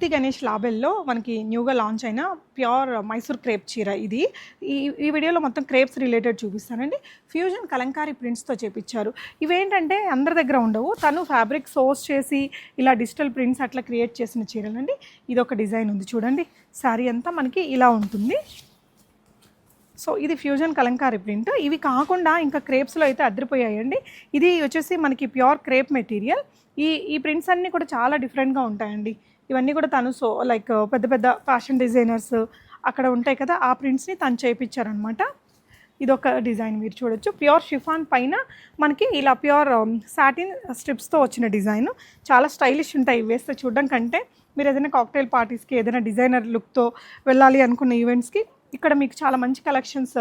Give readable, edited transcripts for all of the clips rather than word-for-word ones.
గణేష్ లాబెల్‌లో మనకి న్యూగా లాంచ్ అయిన ప్యూర్ మైసూర్ క్రేప్ చీర ఇది. ఈ ఈ వీడియోలో మొత్తం క్రేప్స్ రిలేటెడ్ చూపిస్తానండి. ఫ్యూజన్ కలంకారీ ప్రింట్స్‌తో చేపిచ్చారు. ఇవేంటంటే అందరి దగ్గర ఉండవు. తను ఫ్యాబ్రిక్ సోర్స్ చేసి ఇలా డిజిటల్ ప్రింట్స్ అట్లా క్రియేట్ చేసిన చీరలండి. ఇదొక డిజైన్ ఉంది చూడండి. శారీ అంతా మనకి ఇలా ఉంటుంది. సో ఇది ఫ్యూజన్ కలంకారీ ప్రింట్. ఇవి కాకుండా ఇంకా క్రేప్స్‌లో అయితే అదిరిపోయాయండి. ఇది వచ్చేసి మనకి ప్యూర్ క్రేప్ మెటీరియల్. ఈ ప్రింట్స్ అన్నీ కూడా చాలా డిఫరెంట్‌గా ఉంటాయండి. ఇవన్నీ కూడా తను లైక్ పెద్ద పెద్ద ఫ్యాషన్ డిజైనర్స్ అక్కడ ఉంటాయి కదా, ఆ ప్రింట్స్ని తను చేయించారనమాట. ఇదొక డిజైన్ మీరు చూడొచ్చు. ప్యూర్ షిఫాన్ పైన మనకి ఇలా ప్యూర్ సాటిన్ స్ట్రిప్స్తో వచ్చిన డిజైన్. చాలా స్టైలిష్ ఉంటాయి వేస్తే చూడడం కంటే. మీరు ఏదైనా కాక్టైల్ పార్టీస్కి ఏదైనా డిజైనర్ లుక్తో వెళ్ళాలి అనుకున్న ఈవెంట్స్కి ఇక్కడ మీకు చాలా మంచి కలెక్షన్స్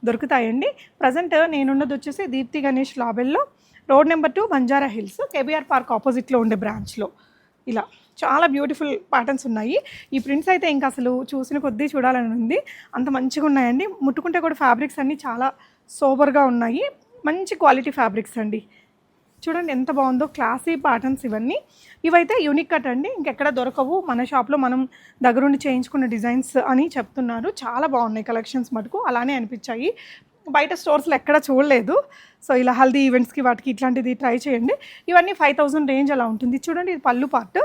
దొరుకుతాయండి. ప్రజెంట్ నేనున్నది వచ్చేసి దీప్తి గణేష్ లాబెల్లో road number 2 Banjara hills KBR park ఆపోజిట్లో ఉండే బ్రాంచ్లో. ఇలా చాలా బ్యూటిఫుల్ ప్యాటర్న్స్ ఉన్నాయి. ఈ ప్రింట్స్ అయితే ఇంకా అసలు చూసిన కొద్దీ చూడాలని ఉంది, అంత మంచిగా ఉన్నాయండి. ముట్టుకుంటే కూడా ఫ్యాబ్రిక్స్ అన్నీ చాలా సోబర్గా ఉన్నాయి. మంచి క్వాలిటీ ఫ్యాబ్రిక్స్ అండి. చూడండి ఎంత బాగుందో, క్లాసీ ప్యాటర్న్స్ ఇవన్నీ. ఇవైతే యూనిక్ కట్ అండి, ఇంకెక్కడ దొరకవు. మన షాప్లో మనం దగ్గరుండి చేయించుకున్న డిజైన్స్ అని చెప్తున్నారు. చాలా బాగున్నాయి కలెక్షన్స్ మటుకు, అలానే అనిపించాయి. బయట స్టోర్స్లో ఎక్కడ చూడలేదు. సో ఇలా హల్దీ ఈవెంట్స్కి వాటికి ఇట్లాంటిది ట్రై చేయండి. ఇవన్నీ 5000 రేంజ్ అలా ఉంటుంది. చూడండి ఇది పళ్ళు పార్ట్.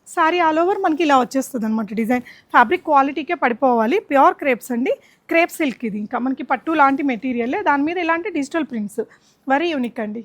సారీ ఆల్ ఓవర్ మనకి ఇలా వచ్చేస్తుంది అనమాట డిజైన్. ఫ్యాబ్రిక్ క్వాలిటీకే పడిపోవాలి. ప్యూర్ క్రేప్స్ అండి, క్రేప్ సిల్క్ ఇది. ఇంకా మనకి పట్టు లాంటి మెటీరియల్, దాని మీద ఇలాంటి డిజిటల్ ప్రింట్స్. వెరీ యూనిక్ అండి.